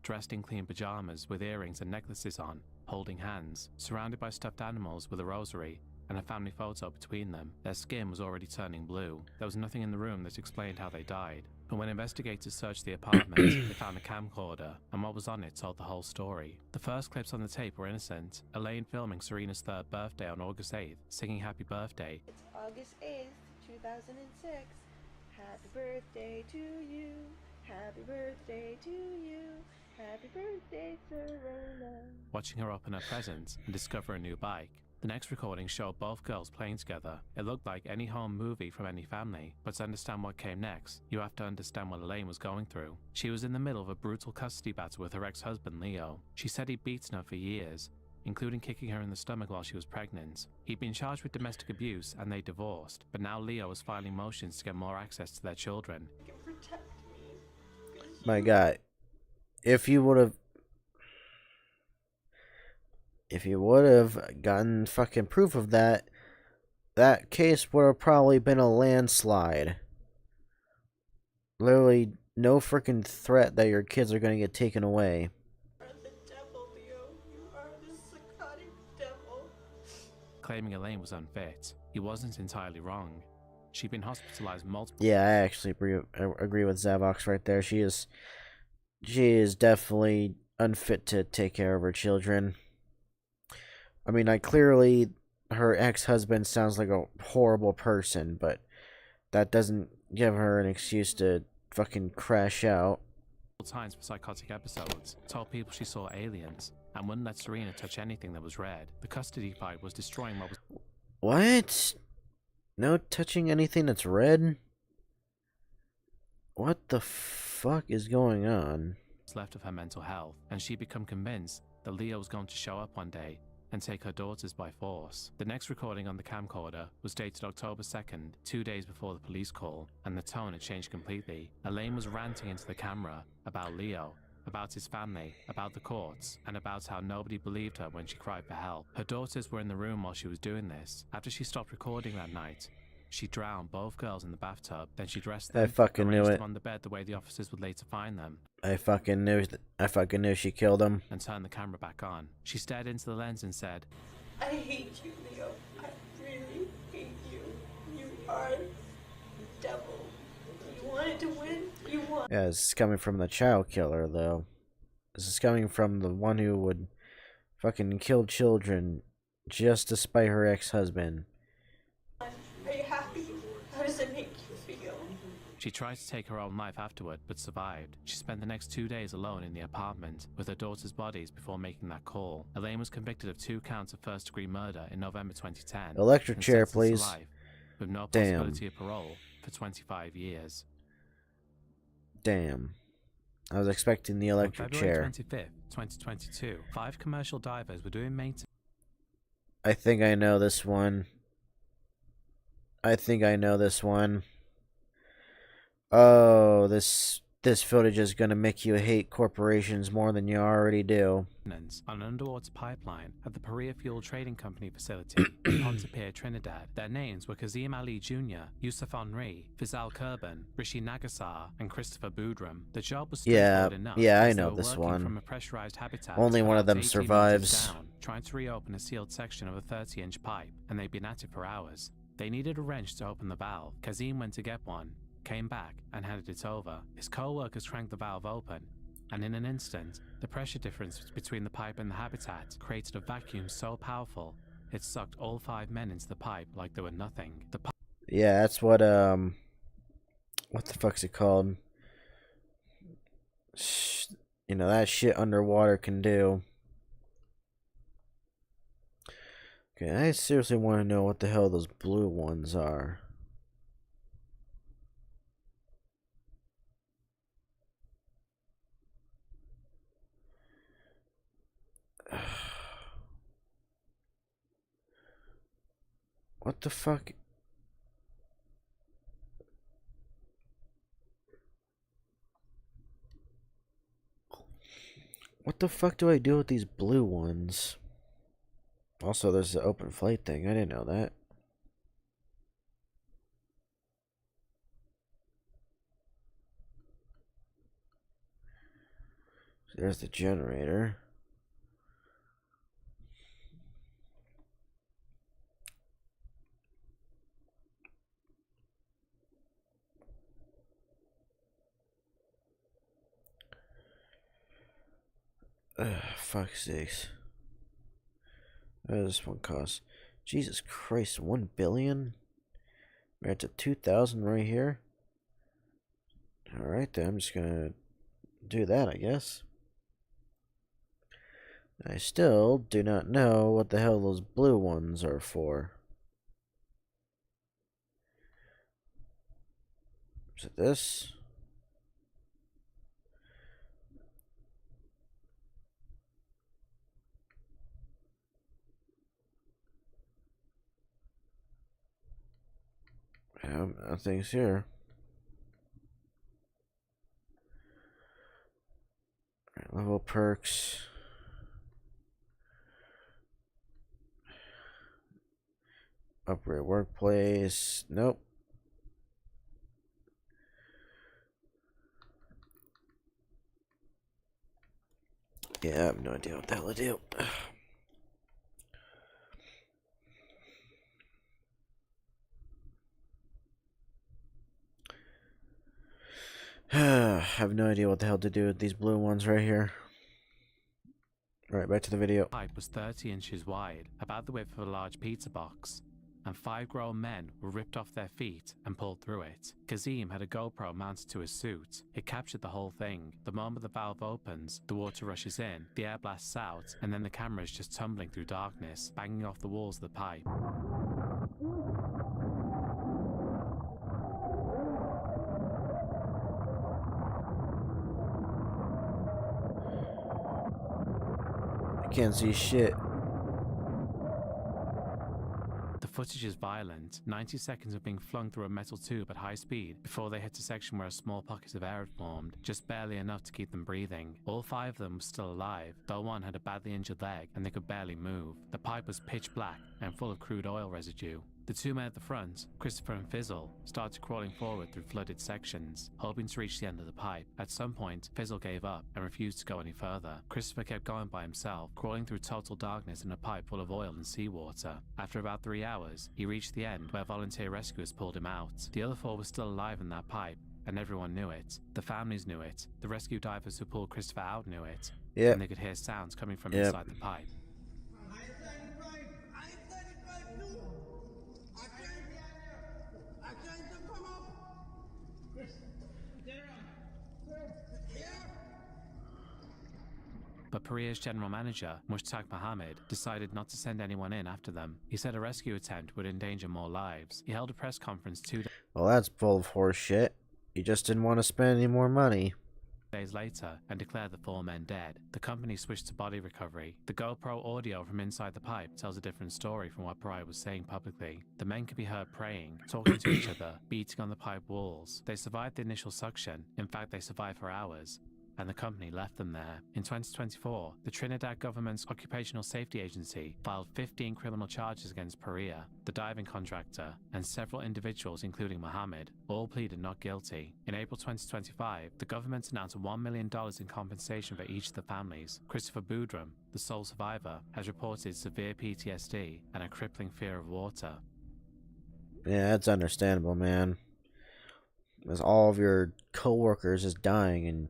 dressed in clean pajamas with earrings and necklaces on, holding hands, surrounded by stuffed animals with a rosary and a family photo between them. Their skin was already turning blue. There was nothing in the room that explained how they died. But when investigators searched the apartment, they found a camcorder, and what was on it told the whole story. The first clips on the tape were innocent. Elaine filming Serena's 3rd birthday on August 8th, singing Happy Birthday. It's August 8th, 2006. Happy birthday to you. Happy birthday to you. Happy birthday, Serena. Watching her open her presents and discover a new bike. The next recording showed both girls playing together. It looked like any home movie from any family, but to understand what came next, you have to understand what Elaine was going through. She was in the middle of a brutal custody battle with her ex-husband Leo. She said he'd beaten her for years. including kicking her in the stomach while she was pregnant. He'd been charged with domestic abuse and they divorced, but now Leo was filing motions to get more access to their children. You can protect me. My God, if you would have gotten fucking proof of that, that case would have probably been a landslide. Literally, no freaking threat that your kids are gonna get taken away. You are the devil, Leo. You are the psychotic devil. Claiming Elaine was unfit, he wasn't entirely wrong. She'd been hospitalized multiple. Yeah, I actually agree with Zavox right there. She is definitely unfit to take care of her children. I mean, clearly her ex-husband sounds like a horrible person, but that doesn't give her an excuse to fucking crash out. Times for psychotic episodes, told people she saw aliens, and wouldn't let Serena touch anything that was red. The custody fight was destroying what was What? No touching anything that's red? What the fuck is going on? left of her mental health, and she'd become convinced that Leo was going to show up one day and take her daughters by force. The next recording on the camcorder was dated October 2nd, 2 days before the police call, and the tone had changed completely. Elaine was ranting into the camera about Leo, about his family, about the courts, and about how nobody believed her when she cried for help. Her daughters were in the room while she was doing this. After she stopped recording that night, she drowned both girls in the bathtub, then she dressed them, I fucking knew arranged it. them on the bed the way the officers would later find them, I fucking knew she killed him. and turned the camera back on. She stared into the lens and said, I hate you, Leo. I really hate you. You are the devil. You wanted to win. You won. Yeah, this is coming from the child killer, though. This is coming from the one who would fucking kill children just to spite her ex-husband. Are you happy? How does it make you feel? she tried to take her own life afterward, but survived. She spent the next 2 days alone in the apartment with her daughter's bodies before making that call. Elaine was convicted of 2 counts of first-degree murder in November 2010. Electric and chair, sentenced to please. life, with no Damn. possibility of parole for 25 years. Damn. I was expecting the electric On February chair. 25th, 2022, 5 commercial divers were doing maintenance. I think I know this one. Oh, this footage is gonna make you hate corporations more than you already do. On an underwater pipeline at the Paria Fuel Trading Company facility in Ponte Pier, Trinidad. Their names were Kazim Ali Jr., Yusuf Henri, Fizal Kurban, Rishi Nagasar, and Christopher Boudram. The job was straightforward enough. Yeah, I as they know were this working one. From a pressurized habitat Only one of about them 18 survives. meters down, trying to reopen a sealed section of a 30-inch pipe, and they'd been at it for hours. They needed a wrench to open the valve. Kazim went to get one, came back, and handed it over. His co-workers cranked the valve open, and in an instant, the pressure difference between the pipe and the habitat created a vacuum so powerful, it sucked all 5 men into the pipe like they were nothing. The pipe Yeah, that's what the fuck's it called? You know, that shit underwater can do. Okay, I seriously want to know what the hell those blue ones are. What the fuck? What the fuck do I do with these blue ones? Also, there's the open flight thing. I didn't know that. There's the generator. Fuck's sakes. What does this one cost? Jesus Christ, 1 billion? We're at 2,000 right here. Alright then, I'm just gonna do that, I guess. I still do not know what the hell those blue ones are for. Is it this? Nothing's here. Alright, level perks. Upgrade workplace. Nope. Yeah, I have no idea what the hell to do. I have no idea what the hell to do with these blue ones right here. Alright, back to the video. The pipe was 30 inches wide, about the width of a large pizza box, and 5 grown men were ripped off their feet and pulled through it. Kazim had a GoPro mounted to his suit. It captured the whole thing. The moment the valve opens, the water rushes in, the air blasts out, and then the camera is just tumbling through darkness, banging off the walls of the pipe. I can't see shit. The footage is violent, 90 seconds of being flung through a metal tube at high speed before they hit a section where a small pocket of air had formed, just barely enough to keep them breathing. All 5 of them were still alive, though one had a badly injured leg and they could barely move. The pipe was pitch black and full of crude oil residue. The 2 men at the front, Christopher and Fizzle, started crawling forward through flooded sections, hoping to reach the end of the pipe. At some point, Fizzle gave up and refused to go any further. Christopher kept going by himself, crawling through total darkness in a pipe full of oil and seawater. After about 3 hours, he reached the end where volunteer rescuers pulled him out. The other 4 were still alive in that pipe, and everyone knew it. The families knew it. The rescue divers who pulled Christopher out knew it. Yep. And they could hear sounds coming from inside the pipe. But Paria's general manager, Mushtaq Mohammed, decided not to send anyone in after them. He said a rescue attempt would endanger more lives. He held a press conference 2 Well, that's full of horse shit. You just didn't want to spend any more money. days later and declared the 4 men dead. The company switched to body recovery. The GoPro audio from inside the pipe tells a different story from what Paria was saying publicly. The men could be heard praying, talking to each other, beating on the pipe walls. They survived the initial suction. In fact, they survived for hours, and the company left them there. In 2024, the Trinidad government's Occupational Safety Agency filed 15 criminal charges against Paria, the diving contractor, and several individuals including Mohammed. All pleaded not guilty. In April 2025, the government announced $1 million in compensation for each of the families. Christopher Boudram, the sole survivor, has reported severe PTSD and a crippling fear of water. Yeah, that's understandable, man. As all of your co-workers is dying and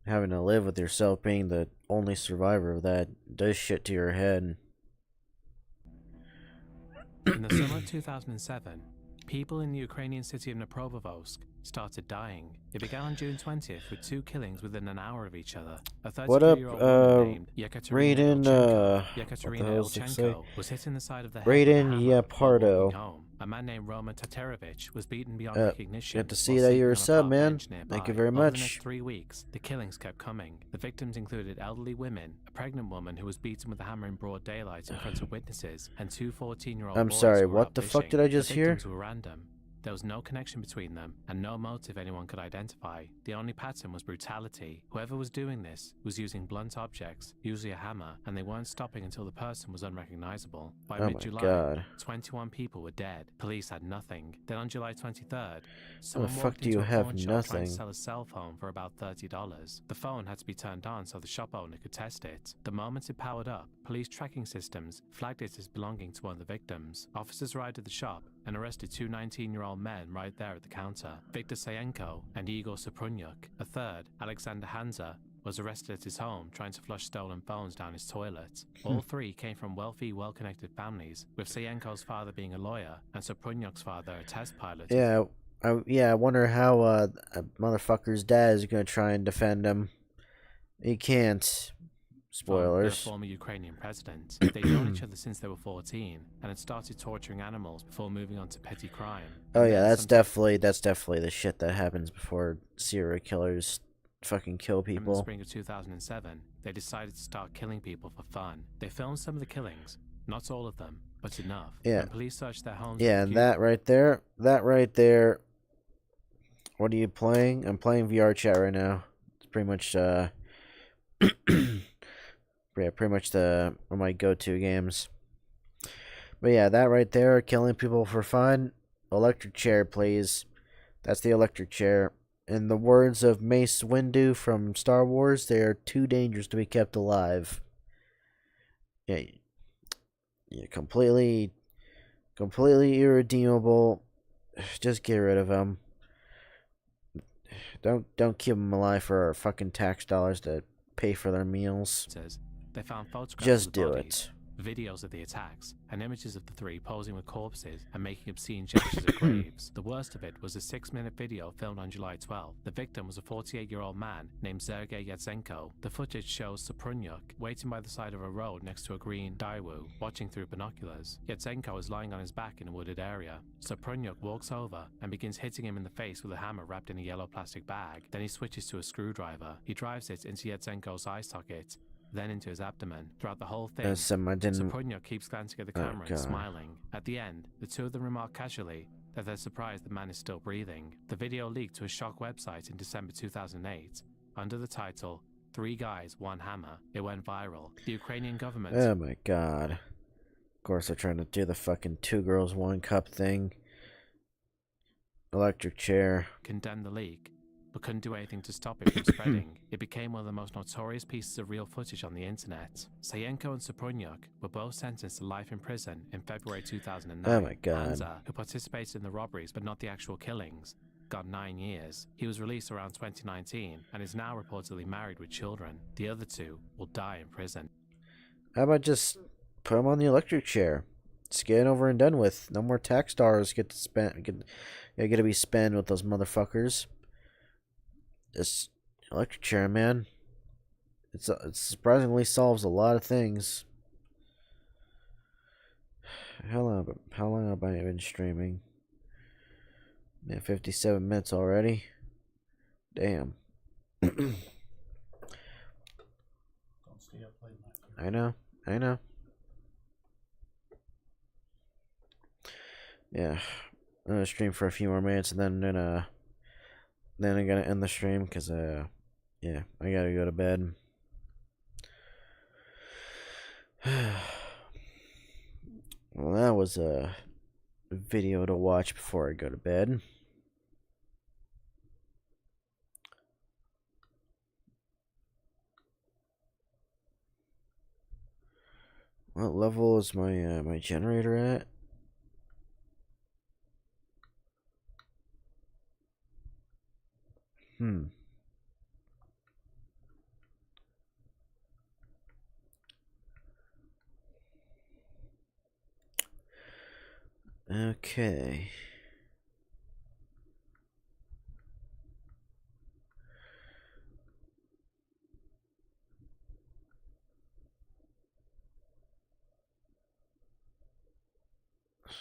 having to live with yourself being the only survivor of that does shit to your head. In the summer of 2007, people in the Ukrainian city of Dnipropetrovsk started dying. It began on June 20th with 2 killings within an hour of each other. A What up, 32-year-old woman named Raiden, Yekaterina what the hell does it say? Ilchenko was hit in the side of the head Raiden with a hammer while Yapardo. walking home. A man named Roman Tatarevich was beaten beyond recognition. Good to see while that sleeping you're a on sub, park man. bench nearby. Thank you very Over the much. next 3 weeks, the killings kept coming. The victims included elderly women, a pregnant woman who was beaten with a hammer in broad daylight in front of witnesses, and 2 14-year-old I'm boys sorry, who were what out the fuck fishing. did I just The hear? victims were random. There was no connection between them, and no motive anyone could identify. The only pattern was brutality. Whoever was doing this was using blunt objects, usually a hammer, and they weren't stopping until the person was unrecognizable. By Oh my mid-July, god. 21 people were dead. Police had nothing. Then on July 23rd, the someone fuck walked do into you a have pawn shop trying nothing? to sell a cell phone for about $30. The phone had to be turned on so the shop owner could test it. The moment it powered up, police tracking systems flagged it as belonging to one of the victims. Officers arrived at the shop and arrested 2 19-year-old men right there at the counter, Viktor Sayenko and Igor Saprunyuk. A third, Alexander Hanza, was arrested at his home trying to flush stolen phones down his toilet. All 3 came from wealthy, well-connected families, with Sayenko's father being a lawyer and Saprunyuk's father a test pilot. Yeah, I wonder how a motherfucker's dad is gonna try and defend him. He can't. The Spoilers. former Ukrainian president. They'd known each other since they were 14 and had started torturing animals before moving on to petty crime. Oh And yeah, then that's sometime definitely the shit that happens before serial killers fucking kill in the people. spring of 2007, they decided to start killing people for fun. They filmed some of the killings, not all of them, But enough. Yeah. When police searched their homes, Yeah, and that right there. What are you playing? I'm playing VRChat right now. It's pretty much yeah, pretty much one of my go-to games. But yeah, that right there, killing people for fun. Electric chair, please. That's the electric chair. In the words of Mace Windu from Star Wars, they are too dangerous to be kept alive. Yeah, completely irredeemable. Just get rid of them. Don't keep them alive for our fucking tax dollars to pay for their meals. They found photographs Just of the do bodies, it. videos of the attacks, and images of the three posing with corpses and making obscene gestures at graves. The worst of it was a 6-minute video filmed on July 12th. The victim was a 48-year-old man named Sergei Yatsenko. The footage shows Saprunyuk waiting by the side of a road next to a green Daewoo, watching through binoculars. Yatsenko is lying on his back in a wooded area. Saprunyuk walks over and begins hitting him in the face with a hammer wrapped in a yellow plastic bag. Then he switches to a screwdriver. He drives it into Yatsenko's eye socket, then into his abdomen. Throughout the whole thing, Saprunyuk keeps glancing at the camera and smiling. At the end, the two of them remark casually that they're surprised the man is still breathing. The video leaked to a shock website in December 2008 under the title 3 Guys, 1 Hammer. It went viral. The Ukrainian government... Oh my god. Of course they're trying to do the fucking 2 girls, 1 cup thing. Electric chair. ...condemned the leak, but couldn't do anything to stop it from spreading. It became one of the most notorious pieces of real footage on the internet. Sayenko and Saprunyuk were both sentenced to life in prison in February 2009. Oh my god. Hansa, who participated in the robberies but not the actual killings, got 9 years. He was released around 2019 and is now reportedly married with children. The other 2 will die in prison. How about just put them on the electric chair? Just get it over and done with. No more tax dollars get to be spent with those motherfuckers. This electric chair, man. It surprisingly solves a lot of things. How long have I been streaming? Man, 57 minutes already. Damn. Don't stay up late, my friend. I know. Yeah, I'm gonna stream for a few more minutes and then I'm gonna end the stream because yeah, I gotta go to bed. Well, that was a video to watch before I go to bed. What level is my generator at? Okay.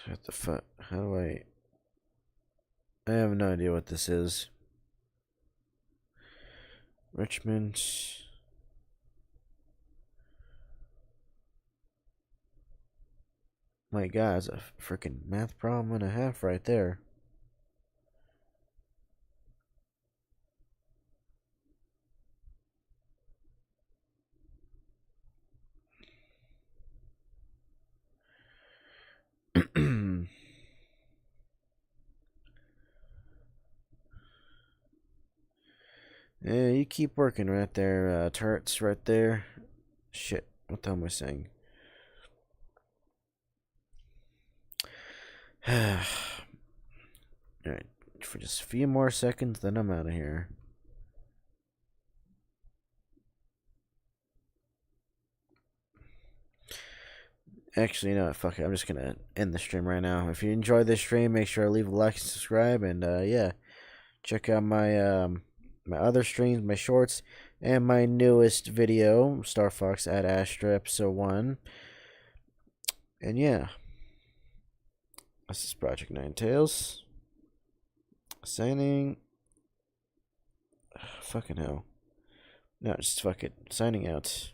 What the fuck? How do I have no idea what this is. Richmond. My god, it's a freaking math problem and a half right there. Yeah, you keep working right there, turrets right there. Shit, what the hell am I saying? Alright, for just a few more seconds, then I'm out of here. Actually, you know what, fuck it, I'm just gonna end the stream right now. If you enjoyed this stream, make sure to leave a like and subscribe, and yeah, check out my my other streams, my shorts, and my newest video, Star Fox at Astra Episode 1. And yeah, this is Project Nine Tails. Signing. Fucking hell. No, just fuck it. Signing out.